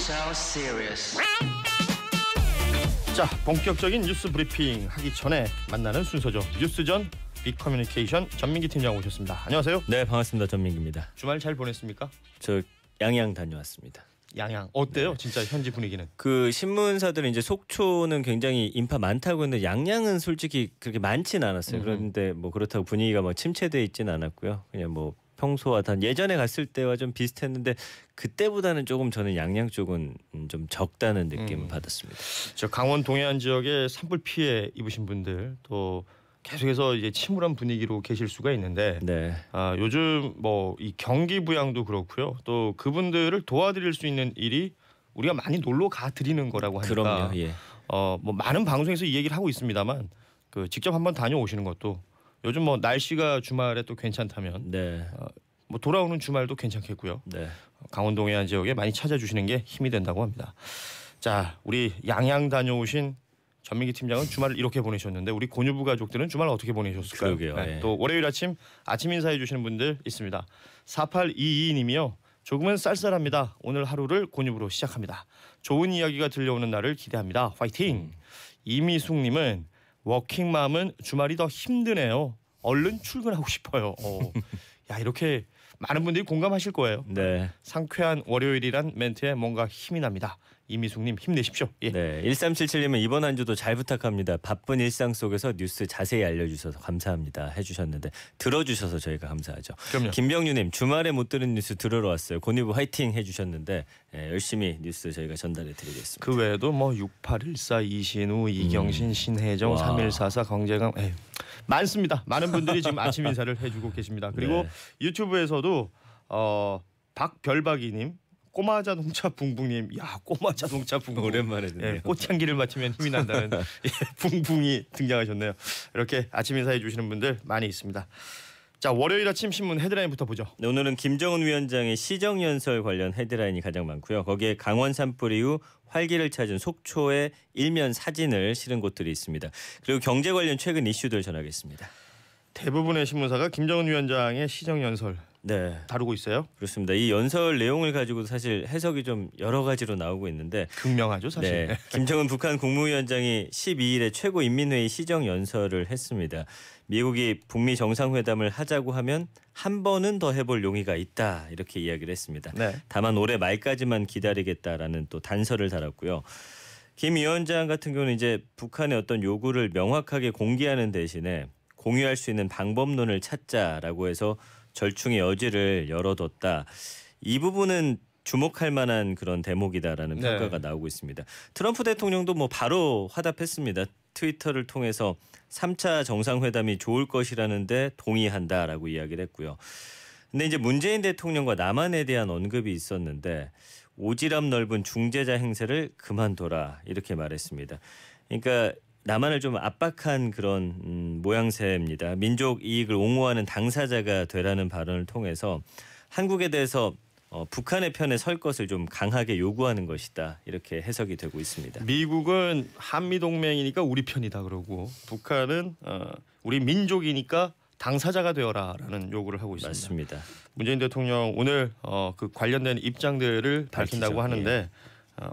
so serious. 자, 본격적인 뉴스 브리핑 하기 전에 만나는 순서죠. 뉴스전 빅커뮤니케이션 전민기 팀장 오셨습니다. 안녕하세요. 네, 반갑습니다. 전민기입니다. 주말 잘 보냈습니까? 저 양양 다녀왔습니다. 양양 어때요? 네. 진짜 현지 분위기는? 그 신문사들은 이제 속초는 굉장히 인파 많다고 했는데 양양은 솔직히 그렇게 많지는 않았어요. 그런데 뭐 그렇다고 분위기가 막 침체돼 있지는 않았고요. 그냥 뭐 평소와 단 예전에 갔을 때와 좀 비슷했는데 그때보다는 조금 저는 양양 쪽은 좀 적다는 느낌을 받았습니다. 저 강원 동해안 지역에 산불 피해 입으신 분들 또 계속해서 이제 침울한 분위기로 계실 수가 있는데 네. 요즘 뭐 이 경기 부양도 그렇고요. 또 그분들을 도와드릴 수 있는 일이 우리가 많이 놀러 가 드리는 거라고 하니까 그럼요. 예. 뭐 많은 방송에서 이 얘기를 하고 있습니다만 그 직접 한번 다녀오시는 것도 요즘 뭐 날씨가 주말에 또 괜찮다면 네. 뭐 돌아오는 주말도 괜찮겠고요. 네. 강원 동해안 지역에 많이 찾아주시는 게 힘이 된다고 합니다. 자, 우리 양양 다녀오신 전민기 팀장은 주말을 이렇게 보내셨는데 우리 곤유부 가족들은 주말 어떻게 보내셨을까요? 그러게요. 네, 예. 또 월요일 아침 인사해 주시는 분들 있습니다. 4822님이요. 조금은 쌀쌀합니다. 오늘 하루를 곤유부로 시작합니다. 좋은 이야기가 들려오는 날을 기대합니다. 화이팅! 이미숙님은 워킹맘은 주말이 더 힘드네요. 얼른 출근하고 싶어요. 야, 이렇게 많은 분들이 공감하실 거예요. 네. 상쾌한 월요일이란 멘트에 뭔가 힘이 납니다. 이미숙님 힘내십시오. 예. 네, 1377님은 이번 한 주도 잘 부탁합니다. 바쁜 일상 속에서 뉴스 자세히 알려주셔서 감사합니다 해주셨는데 들어주셔서 저희가 감사하죠. 그럼요. 김병유님 주말에 못 들은 뉴스 들으러 왔어요. 곤유부 화이팅 해주셨는데 열심히 뉴스 저희가 전달해드리겠습니다. 그 외에도 뭐 6814 이신우, 이경신, 신혜정, 와. 3144 강재강 많습니다. 많은 분들이 지금 아침 인사를 해주고 계십니다. 그리고 네. 유튜브에서도 박별박이님, 꼬마 자동차 붕붕님, 야 꼬마 자동차 붕붕 오랜만에 듣네요. 예, 꽃향기를 맡으면 힘이 난다는 붕붕이 등장하셨네요. 이렇게 아침 인사해 주시는 분들 많이 있습니다. 자, 월요일 아침 신문 헤드라인부터 보죠. 네, 오늘은 김정은 위원장의 시정연설 관련 헤드라인이 가장 많고요. 거기에 강원 산불 이후 활기를 찾은 속초의 일면 사진을 실은 곳들이 있습니다. 그리고 경제 관련 최근 이슈들 전하겠습니다. 대부분의 신문사가 김정은 위원장의 시정연설 네, 다루고 있어요. 그렇습니다. 이 연설 내용을 가지고 사실 해석이 좀 여러 가지로 나오고 있는데 극명하죠, 사실. 네, 김정은 북한 국무위원장이 12일에 최고인민회의 시정연설을 했습니다. 미국이 북미 정상회담을 하자고 하면 한 번은 더 해볼 용의가 있다 이렇게 이야기를 했습니다. 네. 다만 올해 말까지만 기다리겠다라는 또 단서를 달았고요. 김 위원장 같은 경우는 이제 북한의 어떤 요구를 명확하게 공개하는 대신에 공유할 수 있는 방법론을 찾자라고 해서 절충의 여지를 열어뒀다. 이 부분은 주목할 만한 그런 대목이다라는 네. 평가가 나오고 있습니다. 트럼프 대통령도 뭐 바로 화답했습니다. 트위터를 통해서 3차 정상회담이 좋을 것이라는데 동의한다라고 이야기를 했고요. 근데 이제 문재인 대통령과 남한에 대한 언급이 있었는데 오지랖 넓은 중재자 행세를 그만둬라 이렇게 말했습니다. 그러니까 남한을 좀 압박한 그런 모양새입니다. 민족 이익을 옹호하는 당사자가 되라는 발언을 통해서 한국에 대해서 북한의 편에 설 것을 좀 강하게 요구하는 것이다. 이렇게 해석이 되고 있습니다. 미국은 한미동맹이니까 우리 편이다 그러고 북한은 우리 민족이니까 당사자가 되어라라는 요구를 하고 있습니다. 맞습니다. 문재인 대통령 오늘 그 관련된 입장들을 밝힌다고 밝히죠. 하는데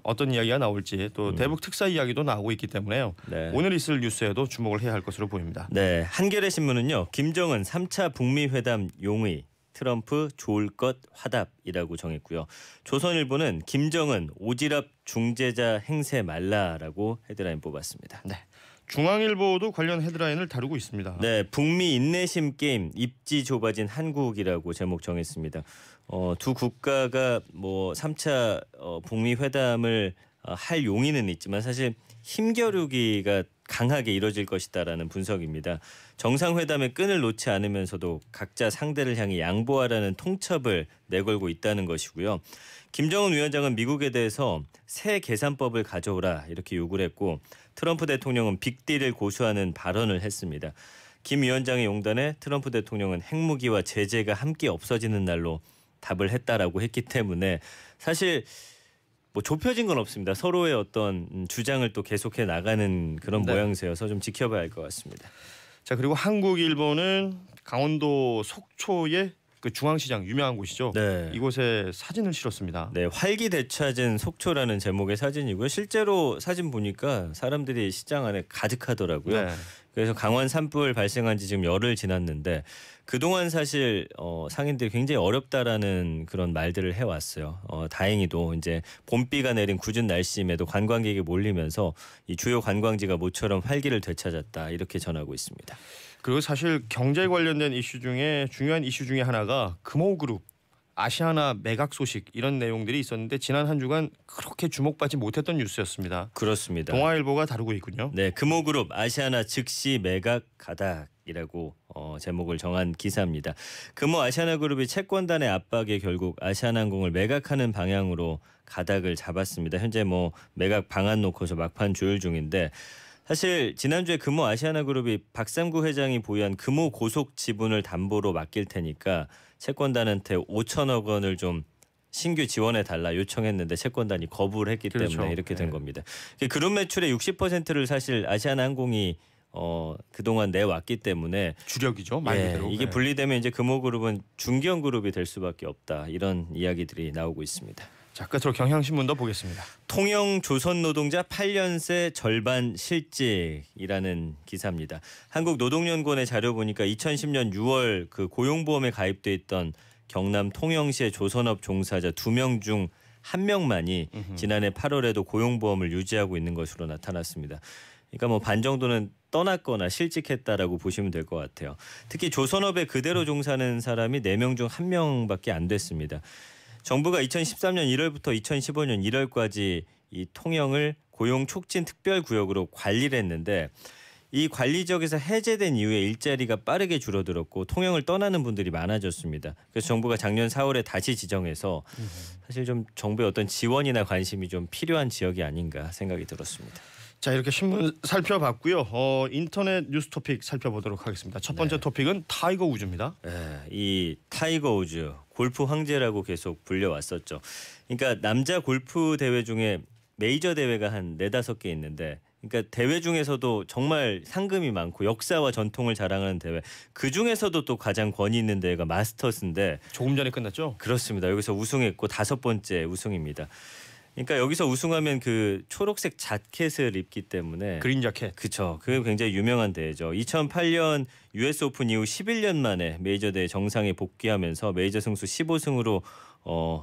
어떤 이야기가 나올지 또 대북 특사 이야기도 나오고 있기 때문에요. 네. 오늘 있을 뉴스에도 주목을 해야 할 것으로 보입니다. 네, 한겨레 신문은요. 김정은 3차 북미 회담 용의 트럼프 좋을 것 화답이라고 정했고요. 조선일보는 김정은 오지랖 중재자 행세 말라라고 헤드라인 뽑았습니다. 네. 중앙일보도 관련 헤드라인을 다루고 있습니다. 네, 북미 인내심 게임 입지 좁아진 한국이라고 제목 정했습니다. 두 국가가 뭐 3차 북미 회담을 할 용의는 있지만 사실 힘겨루기가 강하게 이뤄질 것이다라는 분석입니다. 정상회담의 끈을 놓지 않으면서도 각자 상대를 향해 양보하라는 통첩을 내걸고 있다는 것이고요. 김정은 위원장은 미국에 대해서 새 계산법을 가져오라 이렇게 요구를 했고 트럼프 대통령은 빅딜을 고수하는 발언을 했습니다. 김 위원장의 용단에 트럼프 대통령은 핵무기와 제재가 함께 없어지는 날로 답을 했다라고 했기 때문에 사실 뭐 좁혀진 건 없습니다. 서로의 어떤 주장을 또 계속해 나가는 그런 네. 모양새여서 좀 지켜봐야 할 것 같습니다. 자, 그리고 한국 일보는 강원도 속초의 그 중앙시장 유명한 곳이죠. 네. 이곳에 사진을 실었습니다. 네, 활기 되찾은 속초라는 제목의 사진이고요. 실제로 사진 보니까 사람들이 시장 안에 가득하더라고요. 네. 그래서 강원 산불 발생한 지 지금 열흘 지났는데 그동안 사실 상인들이 굉장히 어렵다라는 그런 말들을 해왔어요. 다행히도 이제 봄비가 내린 궂은 날씨임에도 관광객이 몰리면서 이 주요 관광지가 모처럼 활기를 되찾았다 이렇게 전하고 있습니다. 그리고 사실 경제 관련된 이슈 중에 중요한 이슈 중에 하나가 금호그룹 아시아나 매각 소식 이런 내용들이 있었는데 지난 한 주간 그렇게 주목받지 못했던 뉴스였습니다. 그렇습니다. 동아일보가 다루고 있군요. 네, 금호그룹 아시아나 즉시 매각 가닥이라고 제목을 정한 기사입니다. 금호 아시아나그룹이 채권단의 압박에 결국 아시아나항공을 매각하는 방향으로 가닥을 잡았습니다. 현재 뭐 매각 방안 놓고서 막판 조율 중인데 사실 지난주에 금호 아시아나그룹이 박삼구 회장이 보유한 금호 고속 지분을 담보로 맡길 테니까 채권단한테 5천억 원을 좀 신규 지원해 달라 요청했는데 채권단이 거부를 했기 그렇죠. 때문에 이렇게 된 네. 겁니다. 그룹 매출의 60%를 사실 아시아나항공이 그동안 내왔기 때문에 주력이죠. 말 그대로. 이게 네. 분리되면 이제 금호그룹은 중견그룹이 될 수밖에 없다. 이런 이야기들이 나오고 있습니다. 자, 끝으로 경향신문도 보겠습니다. 통영 조선 노동자 8년새 절반 실직이라는 기사입니다. 한국노동연구원의 자료 보니까 2010년 6월 그 고용보험에 가입돼 있던 경남 통영시의 조선업 종사자 2명 중 1명만이 지난해 8월에도 고용보험을 유지하고 있는 것으로 나타났습니다. 그러니까 뭐 반 정도는 떠났거나 실직했다라고 보시면 될 것 같아요. 특히 조선업에 그대로 종사하는 사람이 4명 중 1명밖에 안 됐습니다. 정부가 2013년 1월부터 2015년 1월까지 이 통영을 고용 촉진 특별구역으로 관리를 했는데 이 관리 지역에서 해제된 이후에 일자리가 빠르게 줄어들었고 통영을 떠나는 분들이 많아졌습니다. 그래서 정부가 작년 4월에 다시 지정해서 사실 좀 정부의 어떤 지원이나 관심이 좀 필요한 지역이 아닌가 생각이 들었습니다. 자, 이렇게 신문 살펴봤고요. 인터넷 뉴스 토픽 살펴보도록 하겠습니다. 첫 번째 토픽은 타이거 우즈입니다. 이 타이거 우즈 골프 황제라고 계속 불려왔었죠. 그러니까 남자 골프 대회 중에 메이저 대회가 한 4-5개 있는데 그러니까 대회 중에서도 정말 상금이 많고 역사와 전통을 자랑하는 대회 그중에서도 또 가장 권위 있는 대회가 마스터스인데 조금 전에 끝났죠? 그렇습니다. 여기서 우승했고 5번째 우승입니다. 그러니까 여기서 우승하면 그 초록색 자켓을 입기 때문에 그린 자켓. 그렇죠. 그게 굉장히 유명한 대회죠. 2008년 US 오픈 이후 11년 만에 메이저 대회 정상에 복귀하면서 메이저 승수 15승으로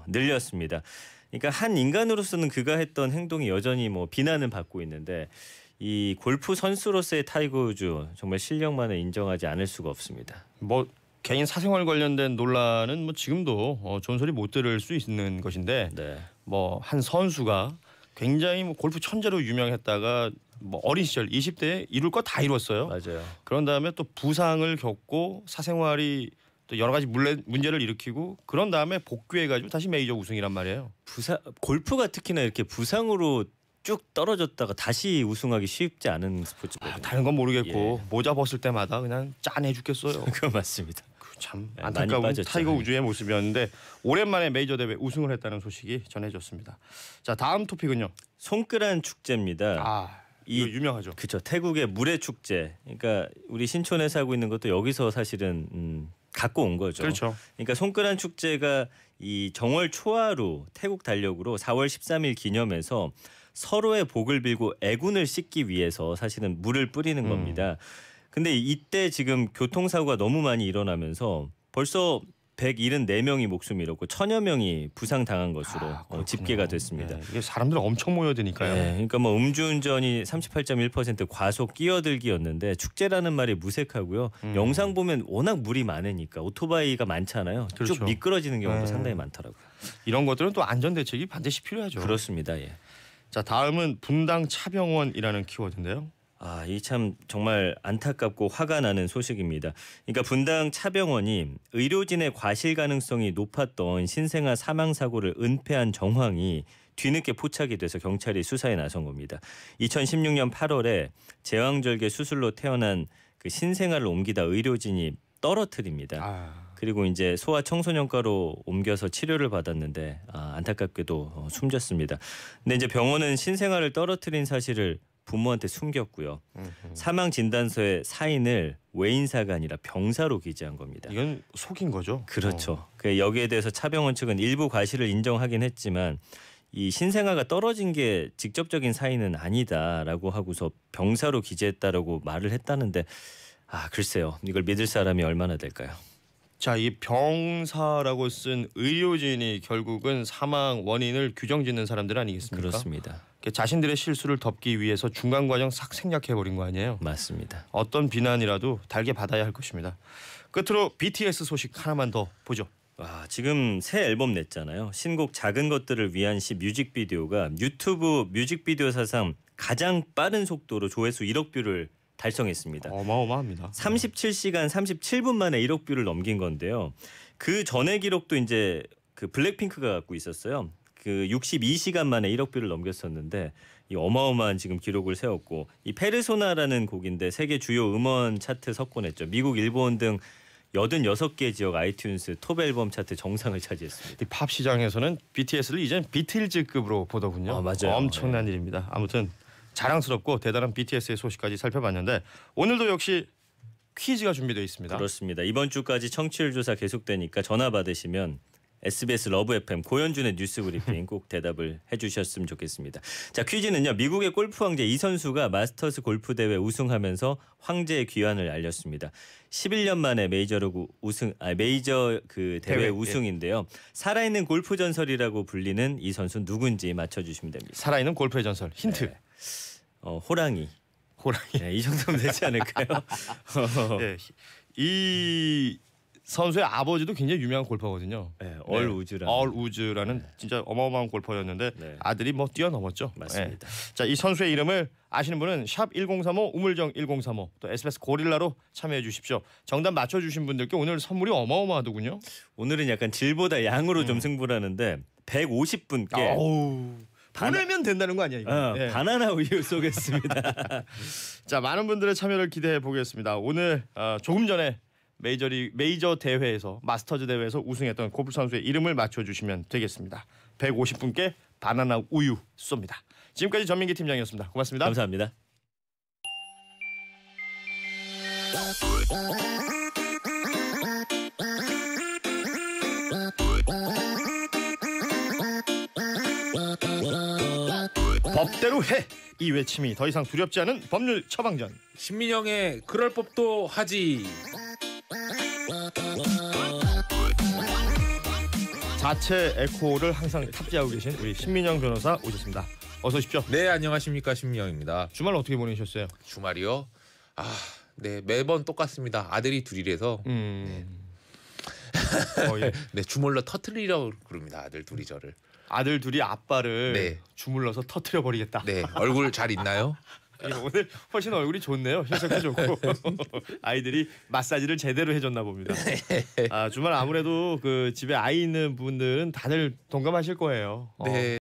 늘렸습니다. 그러니까 한 인간으로서는 그가 했던 행동이 여전히 뭐 비난은 받고 있는데 이 골프 선수로서의 타이거 우즈 정말 실력만을 인정하지 않을 수가 없습니다. 뭐 개인 사생활 관련된 논란은 뭐 지금도 존소리 못 들을 수 있는 것인데 네. 뭐 한 선수가 굉장히 뭐 골프 천재로 유명했다가 뭐 어린 시절 20대에 이룰 거 다 이뤘어요. 맞아요. 그런 다음에 또 부상을 겪고 사생활이 또 여러 가지 문제를 일으키고 그런 다음에 복귀해가지고 다시 메이저 우승이란 말이에요. 골프가 특히나 이렇게 부상으로 쭉 떨어졌다가 다시 우승하기 쉽지 않은 스포츠거든요. 다른 건 모르겠고 예. 모자 벗을 때마다 그냥 짠해 죽겠어요. 그거 맞습니다. 참 네, 안타까운 많이 빠졌죠. 타이거 우즈의 모습이었는데 오랜만에 메이저 대회 우승을 했다는 소식이 전해졌습니다. 자, 다음 토픽은요. 송크란 축제입니다. 이거 유명하죠. 그렇죠. 태국의 물의 축제. 그러니까 우리 신촌에 살고 있는 것도 여기서 사실은 갖고 온 거죠. 그렇죠. 그러니까 송크란 축제가 이 정월 초하루 태국 달력으로 4월 13일 기념해서 서로의 복을 빌고 애군을 씻기 위해서 사실은 물을 뿌리는 겁니다. 근데 이때 지금 교통사고가 너무 많이 일어나면서 벌써 174명이 목숨을 잃었고 1000여 명이 부상당한 것으로 집계가 됐습니다. 네, 이게 사람들 엄청 모여드니까요. 네, 그러니까 뭐 음주운전이 38.1% 과속 끼어들기였는데 축제라는 말이 무색하고요. 영상 보면 워낙 물이 많으니까 오토바이가 많잖아요. 그렇죠. 쭉 미끄러지는 경우도 네. 상당히 많더라고요. 이런 것들은 또 안전 대책이 반드시 필요하죠. 그렇습니다. 예. 자, 다음은 분당 차병원이라는 키워드인데요. 이 참 정말 안타깝고 화가 나는 소식입니다. 그러니까 분당 차병원이 의료진의 과실 가능성이 높았던 신생아 사망 사고를 은폐한 정황이 뒤늦게 포착이 돼서 경찰이 수사에 나선 겁니다. 2016년 8월에 제왕절개 수술로 태어난 그 신생아를 옮기다 의료진이 떨어뜨립니다. 그리고 이제 소아 청소년과로 옮겨서 치료를 받았는데 안타깝게도 숨졌습니다. 근데 이제 병원은 신생아를 떨어뜨린 사실을 부모한테 숨겼고요. 사망 진단서에 사인을 외인사가 아니라 병사로 기재한 겁니다. 이건 속인 거죠. 그렇죠. 그 여기에 대해서 차병원 측은 일부 과실을 인정하긴 했지만 이 신생아가 떨어진 게 직접적인 사인은 아니다라고 하고서 병사로 기재했다라고 말을 했다는데 글쎄요. 이걸 믿을 사람이 얼마나 될까요? 자, 이 병사라고 쓴 의료진이 결국은 사망 원인을 규정짓는 사람들 아니겠습니까? 그렇습니다. 자신들의 실수를 덮기 위해서 중간 과정 싹 생략해버린 거 아니에요? 맞습니다. 어떤 비난이라도 달게 받아야 할 것입니다. 끝으로 BTS 소식 하나만 더 보죠. 지금 새 앨범 냈잖아요. 신곡 작은 것들을 위한 시 뮤직비디오가 유튜브 뮤직비디오 사상 가장 빠른 속도로 조회수 1억 뷰를 달성했습니다. 어마어마합니다. 37시간 37분 만에 1억 뷰를 넘긴 건데요. 그 전의 기록도 이제 그 블랙핑크가 갖고 있었어요. 그 62시간 만에 1억 뷰를 넘겼었는데 이 어마어마한 지금 기록을 세웠고 이 페르소나라는 곡인데 세계 주요 음원 차트 석권했죠. 미국, 일본 등 86개 지역 아이튠스 톱 앨범 차트 정상을 차지했습니다. 이 팝 시장에서는 BTS를 이젠 비틀즈급으로 보더군요. 맞아요. 엄청난 일입니다. 아무튼 자랑스럽고 대단한 BTS의 소식까지 살펴봤는데 오늘도 역시 퀴즈가 준비되어 있습니다. 그렇습니다. 이번 주까지 청취율 조사 계속되니까 전화 받으시면 SBS 러브 FM 고현준의 뉴스 브리핑 꼭 대답을 해주셨으면 좋겠습니다. 자, 퀴즈는요. 미국의 골프 황제 이 선수가 마스터스 골프 대회 우승하면서 황제의 귀환을 알렸습니다. 11년 만에 메이저 그 대회 우승인데요. 살아있는 골프 전설이라고 불리는 이 선수 누군지 맞춰주시면 됩니다. 살아있는 골프의 전설 힌트. 네. 호랑이. 네, 이 정도면 되지 않을까요? 네, 이 선수의 아버지도 굉장히 유명한 골퍼거든요. 네, 얼 우즈라는 진짜 어마어마한 골퍼였는데 아들이 뭐 뛰어넘었죠. 맞습니다. 자, 이 선수의 이름을 아시는 분은 샵 1035 우물정 1035 또 SBS 고릴라로 참여해 주십시오. 정답 맞춰주신 분들께 오늘 선물이 어마어마하더군요. 오늘은 약간 질보다 양으로 좀 승부를 하는데 150분께 보내면 된다는 거 아니야 이거? 바나나 우유 쏘겠습니다. 자, 많은 분들의 참여를 기대해 보겠습니다. 오늘 조금 전에 메이저 대회에서 마스터즈 대회에서 우승했던 골프 선수의 이름을 맞춰주시면 되겠습니다. 150분께 바나나 우유 쏩니다. 지금까지 전민기 팀장이었습니다. 고맙습니다. 감사합니다. 법대로 해! 이 외침이 더 이상 두렵지 않은 법률 처방전. 신민영의 그럴 법도 하지. 자체 에코를 항상 탑재하고 계신 우리 신민영 변호사 오셨습니다. 어서 오십시오. 네, 안녕하십니까, 신민영입니다. 주말 어떻게 보내셨어요? 주말이요? 네, 매번 똑같습니다. 아들이 둘이라서 예. 네, 주물러 터트리려고 그럽니다. 아들 둘이 저를. 아들 둘이 아빠를 주물러서 터트려 버리겠다. 네, 얼굴 잘 있나요? 오늘 훨씬 얼굴이 좋네요. 흰색도 좋고 아이들이 마사지를 제대로 해줬나 봅니다. 주말 아무래도 그 집에 아이 있는 분들은 다들 동감하실 거예요. 네.